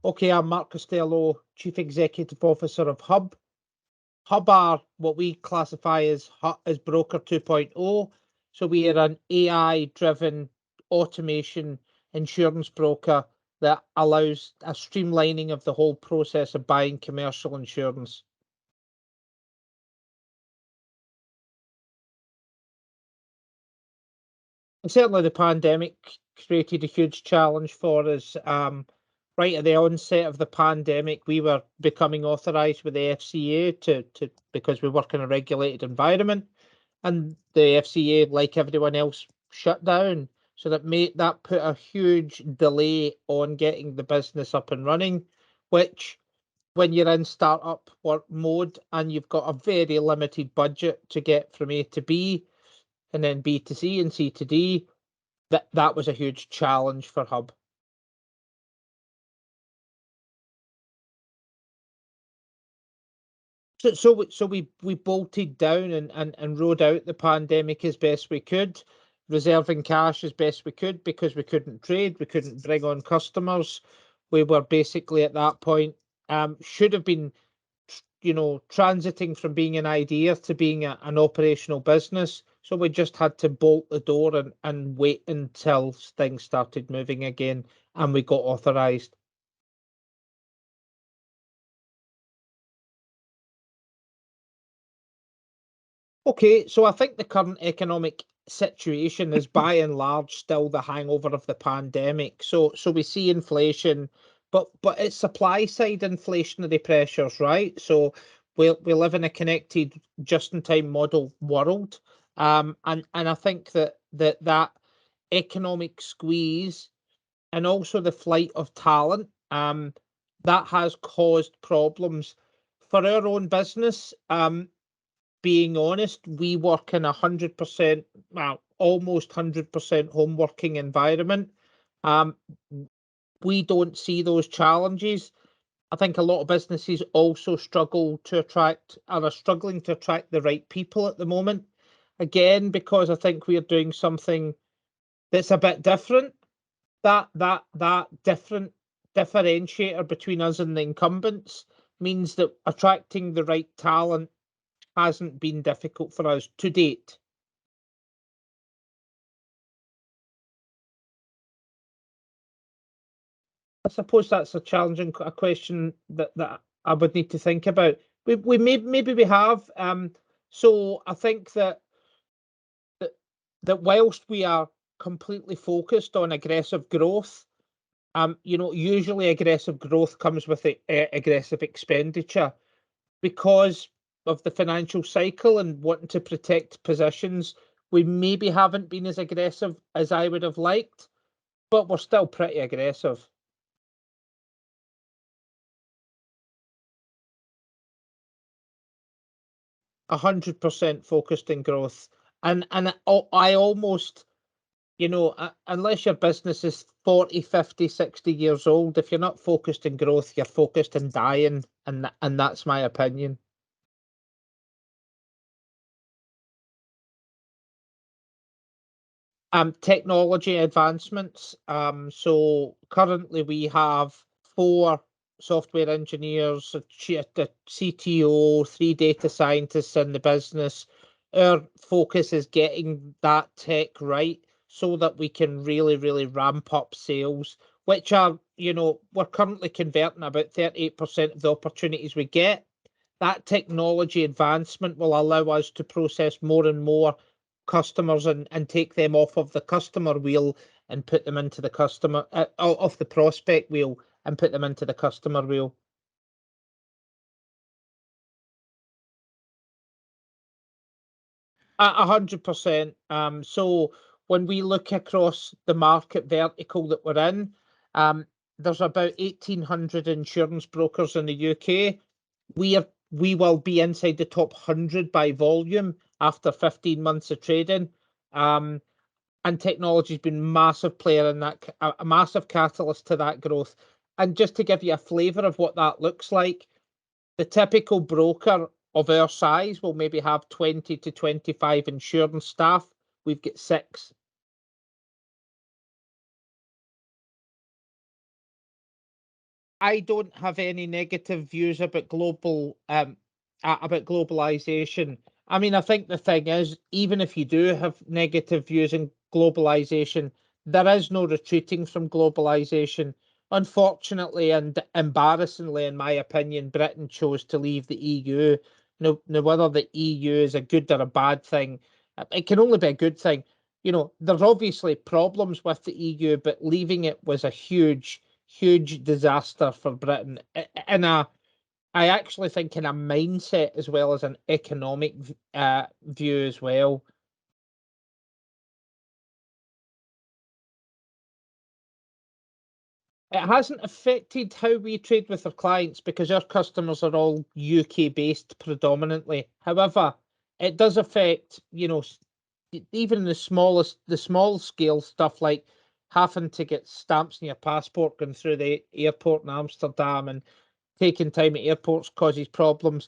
Okay, I'm Mark Costello, Chief Executive Officer of Hub. Hub are what we classify as Broker 2.0. So we are an AI-driven automation insurance broker that allows a streamlining of the whole process of buying commercial insurance. And certainly the pandemic created a huge challenge for us. Right at the onset of the pandemic, we were becoming authorised with the FCA because we work in a regulated environment, and the FCA, like everyone else, shut down. So that put a huge delay on getting the business up and running, which when you're in startup work mode and you've got a very limited budget to get from A to B and then B to C and C to D, that was a huge challenge for Hub. So we bolted down and rode out the pandemic as best we could, reserving cash as best we could because we couldn't trade, we couldn't bring on customers. We were basically at that point, should have been, transiting from being an idea to being an operational business. So we just had to bolt the door and wait until things started moving again and we got authorized. Okay, so I think the current economic situation is by and large still the hangover of the pandemic. So we see inflation, but it's supply side inflationary pressures, right? So we live in a connected just-in-time model world. And I think that economic squeeze and also the flight of talent, that has caused problems for our own business. Being honest, we work in 100%, well, almost 100% home working environment. Um, we don't see those challenges. I think a lot of businesses also are struggling to attract the right people at the moment. Again, because I think we are doing something that's a bit different. That different differentiator between us and the incumbents means that attracting the right talent hasn't been difficult for us to date. I suppose that's a challenging a question that I would need to think about. Maybe we have. So I think that that whilst we are completely focused on aggressive growth, usually aggressive growth comes with aggressive expenditure because of the financial cycle and wanting to protect positions. We maybe haven't been as aggressive as I would have liked, but we're still pretty aggressive. 100% focused in growth. And I almost, unless your business is 40, 50, 60 years old, if you're not focused in growth, you're focused in dying. And that's my opinion. Technology advancements. So currently we have four software engineers, a CTO, three data scientists in the business. Our focus is getting that tech right so that we can really, really ramp up sales, which are, we're currently converting about 38% of the opportunities we get. That technology advancement will allow us to process more and more customers and take them off of the customer wheel and put them into the customer off the prospect wheel and put them into the customer wheel. 100%. So when we look across the market vertical that we're in, there's about 1,800 insurance brokers in the UK. We will be inside the top 100 by volume after 15 months of trading. And technology's been massive player in that, a massive catalyst to that growth. And just to give you a flavour of what that looks like, the typical broker of our size will maybe have 20 to 25 insurance staff. We've got six. I don't have any negative views about globalization. I mean, I think the thing is, even if you do have negative views in globalization, there is no retreating from globalization. Unfortunately and embarrassingly, in my opinion, Britain chose to leave the EU. Now, whether the EU is a good or a bad thing, it can only be a good thing. There's obviously problems with the EU, but leaving it was a huge disaster for Britain. I actually think in a mindset as well as an economic view as well. It hasn't affected how we trade with our clients because our customers are all UK based predominantly. However, it does affect, even the small scale stuff like having to get stamps in your passport going through the airport in Amsterdam and taking time at airports causes problems.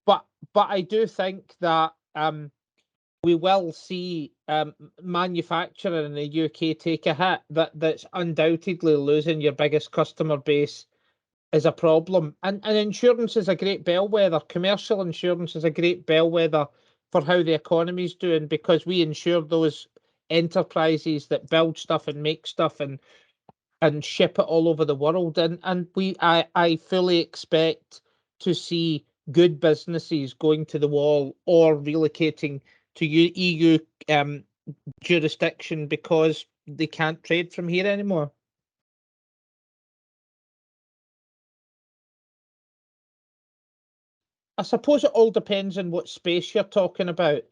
But I do think that we will see manufacturing in the UK take a hit. That's undoubtedly losing your biggest customer base is a problem. And insurance is a great bellwether. Commercial insurance is a great bellwether for how the economy's doing because we insure those enterprises that build stuff and make stuff and ship it all over the world. And I fully expect to see good businesses going to the wall or relocating to EU jurisdiction because they can't trade from here anymore. I suppose it all depends on what space you're talking about.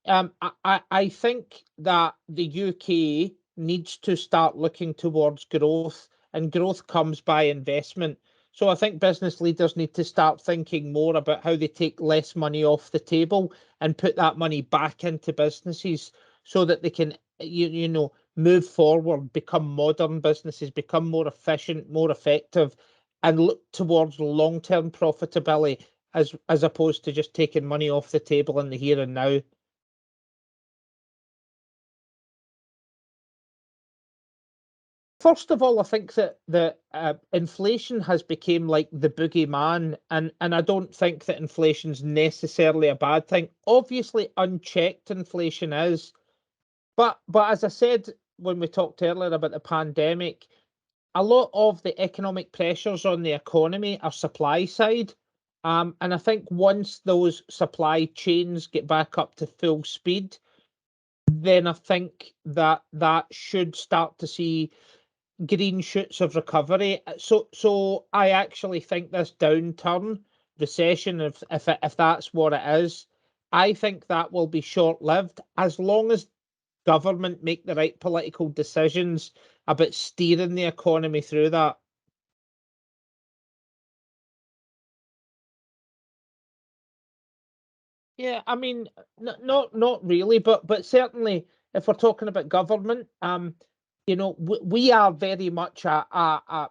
I think that the UK needs to start looking towards growth, and growth comes by investment. So I think business leaders need to start thinking more about how they take less money off the table and put that money back into businesses so that they can, move forward, become modern businesses, become more efficient, more effective, and look towards long-term profitability as opposed to just taking money off the table in the here and now. First of all, I think that the inflation has become like the boogeyman, and I don't think that inflation's necessarily a bad thing. Obviously, unchecked inflation is, but as I said when we talked earlier about the pandemic, a lot of the economic pressures on the economy are supply side. And I think once those supply chains get back up to full speed, then I think that should start to see green shoots of recovery. So I actually think this downturn, recession, if that's what it is, I think that will be short lived as long as government make the right political decisions about steering the economy through that. Yeah, I mean, not really, but certainly if we're talking about government, we are very much a, a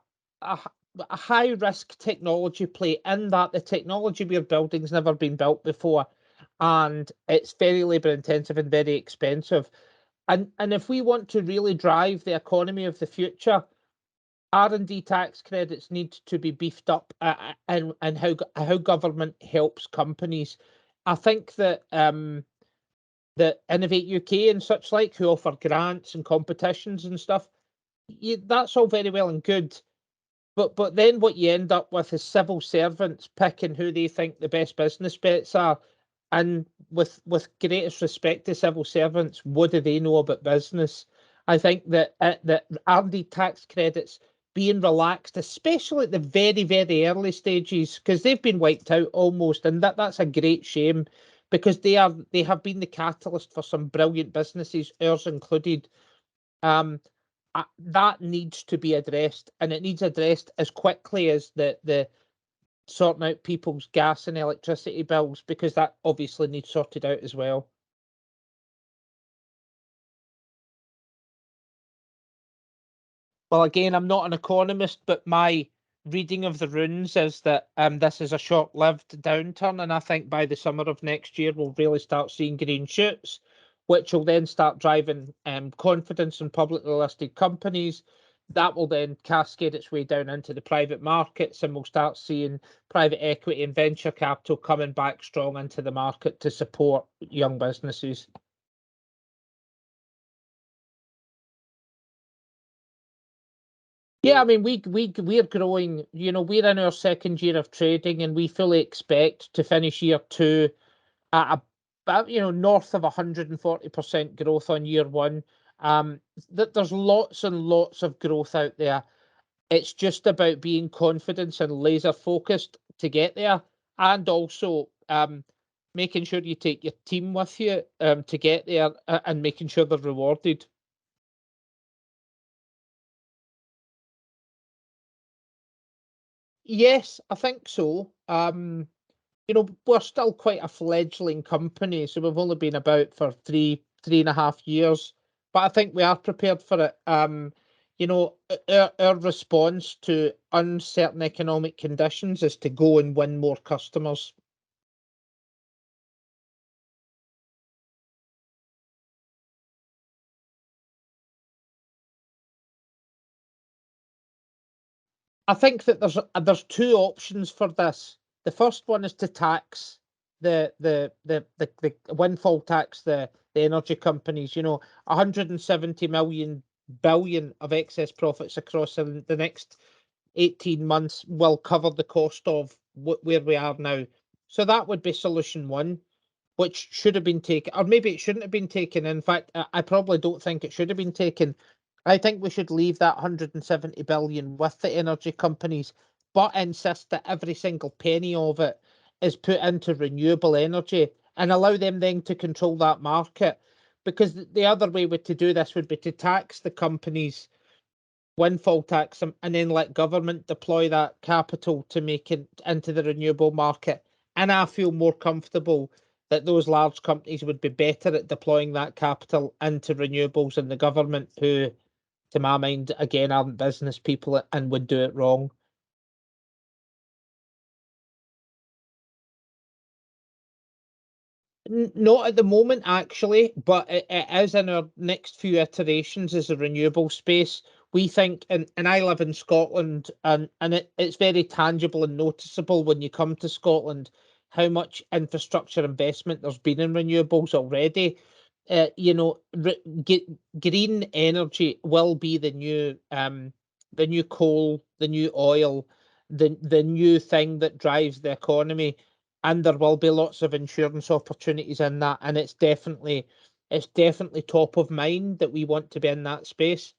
high risk technology play in that the technology we're building has never been built before, and it's very labor intensive and very expensive. And if we want to really drive the economy of the future, R&D tax credits need to be beefed up, and how government helps companies. I think that Innovate UK and such like, who offer grants and competitions and stuff, that's all very well and good. But then what you end up with is civil servants picking who they think the best business bets are. And with greatest respect to civil servants, what do they know about business? I think that R&D tax credits being relaxed, especially at the very early stages, because they've been wiped out almost, and that's a great shame because they have been the catalyst for some brilliant businesses, ours included. Um, that needs to be addressed, and it needs addressed as quickly as the sorting out people's gas and electricity bills because that obviously needs sorted out as well. Well, again, I'm not an economist, but my reading of the runes is that this is a short-lived downturn, and I think by the summer of next year we'll really start seeing green shoots, which will then start driving confidence in publicly listed companies. that will then cascade its way down into the private markets, and we'll start seeing private equity and venture capital coming back strong into the market to support young businesses. Yeah, I mean, we're growing. We're in our second year of trading, and we fully expect to finish year two at about north of 140% growth on year one. That there's lots and lots of growth out there. It's just about being confident and laser focused to get there, and also making sure you take your team with you to get there, and making sure they're rewarded. Yes, I think so. We're still quite a fledgling company, so we've only been about for three and a half years, but I think we are prepared for it. Our response to uncertain economic conditions is to go and win more customers. I think that there's two options for this. The first one is to tax the windfall tax the energy companies. 170 million billion of excess profits across the next 18 months will cover the cost of where we are now. So that would be solution one, which should have been taken, or maybe it shouldn't have been taken. In fact, I probably don't think it should have been taken. I think we should leave that 170 billion with the energy companies, but insist that every single penny of it is put into renewable energy and allow them then to control that market. Because the other way to do this would be to tax the companies, windfall tax them, and then let government deploy that capital to make it into the renewable market. And I feel more comfortable that those large companies would be better at deploying that capital into renewables than the government, who, to my mind, again, aren't business people and would do it wrong. Not at the moment, actually, but it is in our next few iterations as a renewable space. We think, and I live in Scotland, and it's very tangible and noticeable when you come to Scotland how much infrastructure investment there's been in renewables already. Green energy will be the new coal, the new oil, the new thing that drives the economy, and there will be lots of insurance opportunities in that, and it's definitely top of mind that we want to be in that space.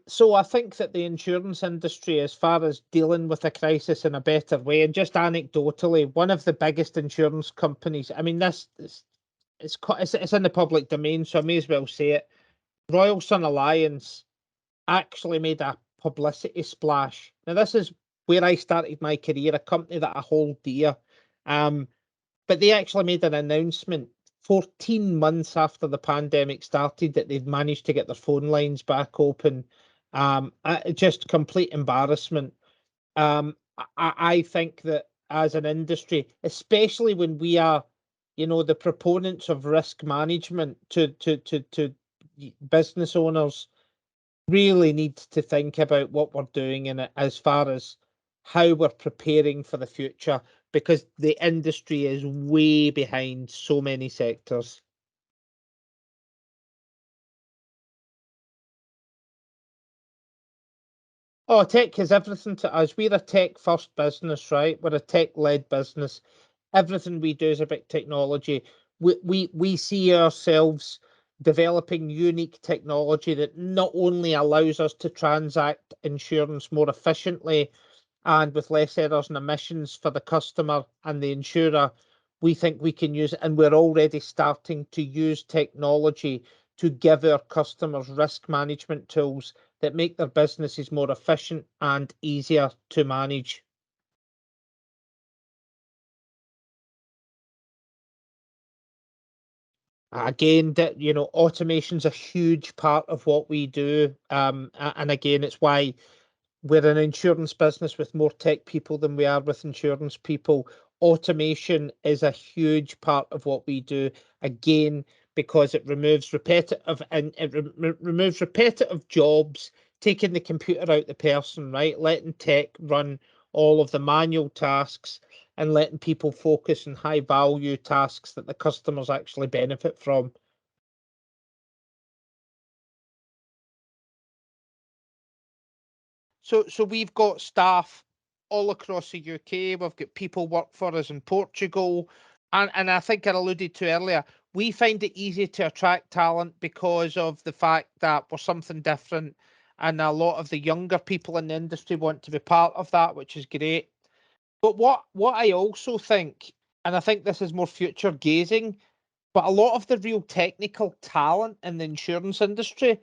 So I think that the insurance industry, as far as dealing with a crisis in a better way, and just anecdotally, one of the biggest insurance companies, I mean, this is it's in the public domain, so I may as well say it. Royal Sun Alliance actually made a publicity splash. Now, this is where I started my career, a company that I hold dear. Um, but they actually made an announcement 14 months after the pandemic started that they'd managed to get their phone lines back open. Just complete embarrassment. I think that as an industry, especially when we are, the proponents of risk management to business owners, really need to think about what we're doing in it as far as how we're preparing for the future, because the industry is way behind so many sectors. Oh, tech is everything to us. We're a tech first business, right? We're a tech led business. Everything we do is about technology. We see ourselves developing unique technology that not only allows us to transact insurance more efficiently and with less errors and emissions for the customer and the insurer. We think we can use it, and we're already starting to use technology to give our customers risk management tools that make their businesses more efficient and easier to manage. Again, that automation's a huge part of what we do, and again, it's why we're an insurance business with more tech people than we are with insurance people. Automation is a huge part of what we do. Again, because it removes repetitive jobs, taking the computer out the person, right? Letting tech run all of the manual tasks and letting people focus on high value tasks that the customers actually benefit from. So we've got staff all across the UK. We've got people work for us in Portugal. And I think I alluded to earlier, we find it easy to attract talent because of the fact that we're something different. And a lot of the younger people in the industry want to be part of that, which is great. But what I also think, and I think this is more future gazing, but a lot of the real technical talent in the insurance industry,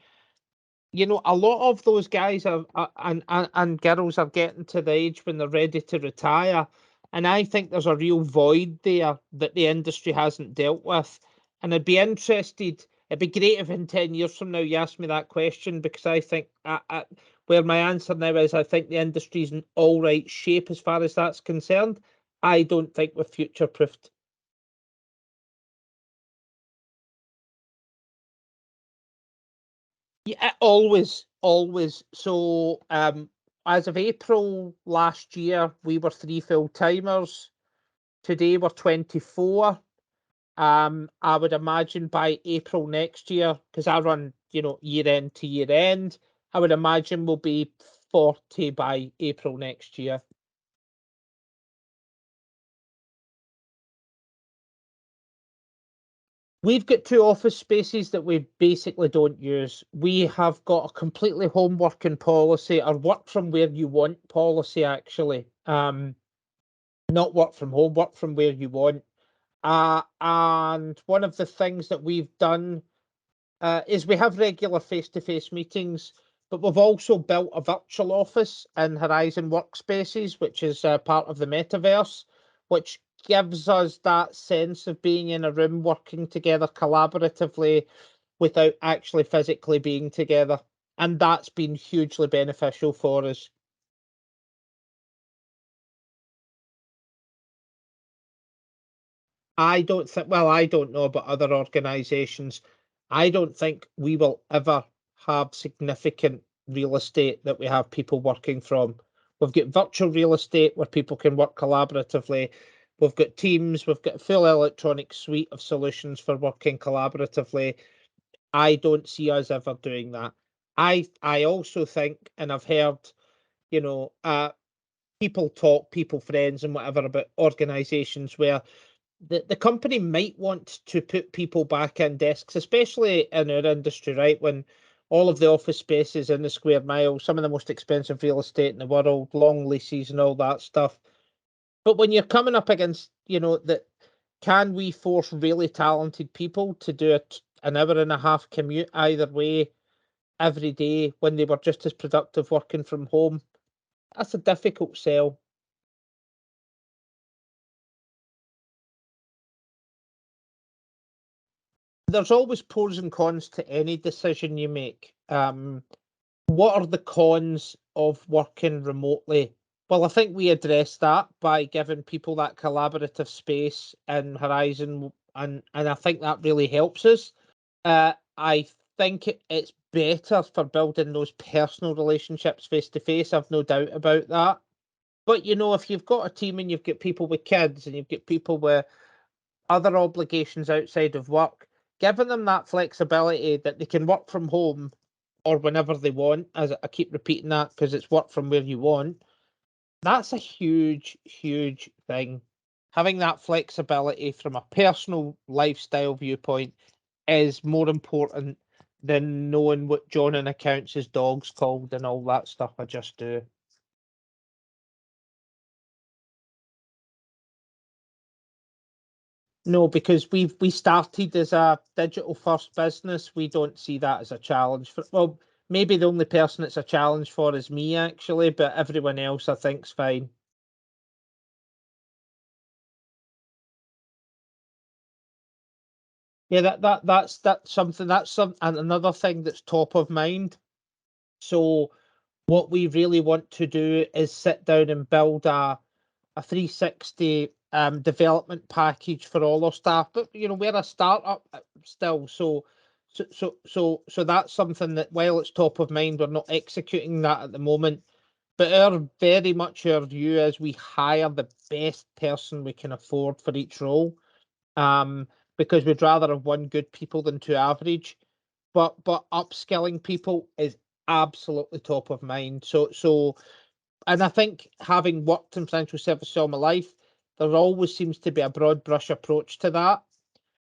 a lot of those guys and girls are getting to the age when they're ready to retire. And I think there's a real void there that the industry hasn't dealt with. And it'd be great if in 10 years from now you ask me that question, because I think where my answer now is, I think the industry's in all right shape as far as that's concerned. I don't think we're future proofed. Yeah, always, always. So, as of April last year, we were 3 full-timers. Today we're 24. I would imagine by April next year, because I run, year end to year end, I would imagine we'll be 40 by April next year. We've got 2 office spaces that we basically don't use. We have got a completely home working policy, or work from where you want policy, actually. Not work from home, work from where you want. And one of the things that we've done is we have regular face-to-face meetings, but we've also built a virtual office in Horizon Workspaces, which is part of the metaverse, which gives us that sense of being in a room working together collaboratively without actually physically being together. And that's been hugely beneficial for us. I don't know about other organizations. I don't think we will ever have significant real estate that we have people working from. We've got virtual real estate where people can work collaboratively. We've got Teams, we've got a full electronic suite of solutions for working collaboratively. I don't see us ever doing that. I also think, and I've heard, people talk, people friends and whatever about organizations where the company might want to put people back in desks, especially in our industry, right? When all of the office spaces in the square mile, some of the most expensive real estate in the world, long leases and all that stuff. But when you're coming up against, that, can we force really talented people to do an hour and a half commute either way every day when they were just as productive working from home? That's a difficult sell. There's always pros and cons to any decision you make. What are the cons of working remotely? Well, I think we address that by giving people that collaborative space in Horizon, and I think that really helps us. I think it's better for building those personal relationships face to face. I've no doubt about that. But if you've got a team and you've got people with kids and you've got people with other obligations outside of work, giving them that flexibility that they can work from home or whenever they want, as I keep repeating that because it's work from where you want, that's a huge, huge thing. Having that flexibility from a personal lifestyle viewpoint is more important than knowing what John in accounts' dog's called and all that stuff I just do. No, because we started as a digital first business. We don't see that as a challenge for, well, maybe the only person it's a challenge for is me actually, but everyone else I think's fine. Yeah, that's something, and another thing that's top of mind. So what we really want to do is sit down and build a 360 development package for all our staff. But we're a startup still, so that's something that, while it's top of mind, we're not executing that at the moment. But very much our view is we hire the best person we can afford for each role, because we'd rather have one good people than two average. But upskilling people is absolutely top of mind. And I think, having worked in financial services all my life, there always seems to be a broad brush approach to that.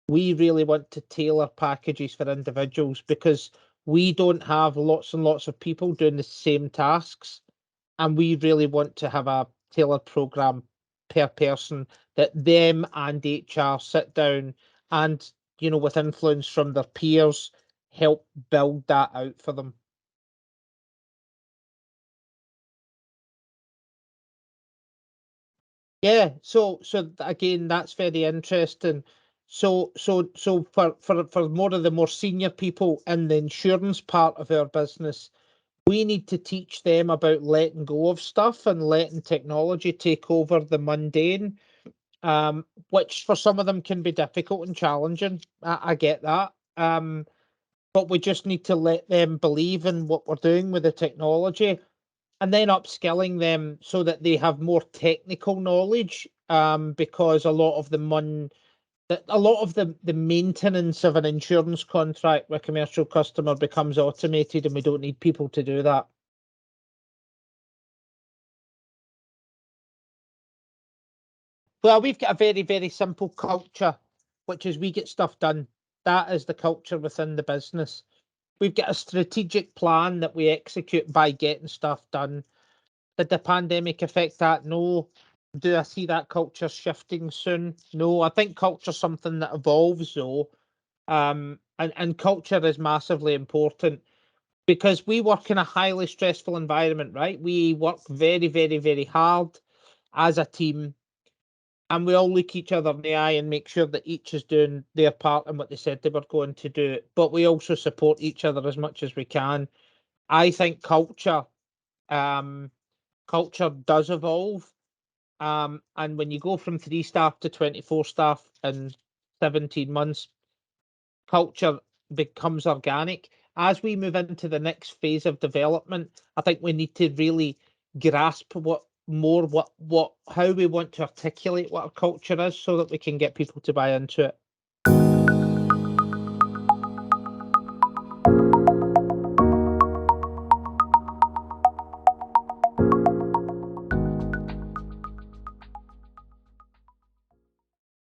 We really want to tailor packages for individuals, because we don't have lots and lots of people doing the same tasks, and we really want to have a tailored program per person, that them and HR sit down and, with influence from their peers, help build that out for them. Yeah, so again, that's very interesting. So for more senior people in the insurance part of our business, we need to teach them about letting go of stuff and letting technology take over the mundane, which for some of them can be difficult and challenging. I get that. But we just need to let them believe in what we're doing with the technology, and then upskilling them so that they have more technical knowledge, because a lot of the maintenance of an insurance contract with a commercial customer becomes automated, and we don't need people to do that. Well, we've got a very, very simple culture, which is we get stuff done. That is the culture within the business. We've got a strategic plan that we execute by getting stuff done. Did the pandemic affect that? No. Do I see that culture shifting soon? No. I think culture is something that evolves, though. And culture is massively important, because we work in a highly stressful environment, right? We work very, very, very hard as a team, and we all look each other in the eye and make sure that each is doing their part and what they said they were going to do. But we also support each other as much as we can. I think um, culture does evolve. And when you go from 3 staff to 24 staff in 17 months, culture becomes organic. As we move into the next phase of development, I think we need to really grasp how we want to articulate what our culture is, so that we can get people to buy into it.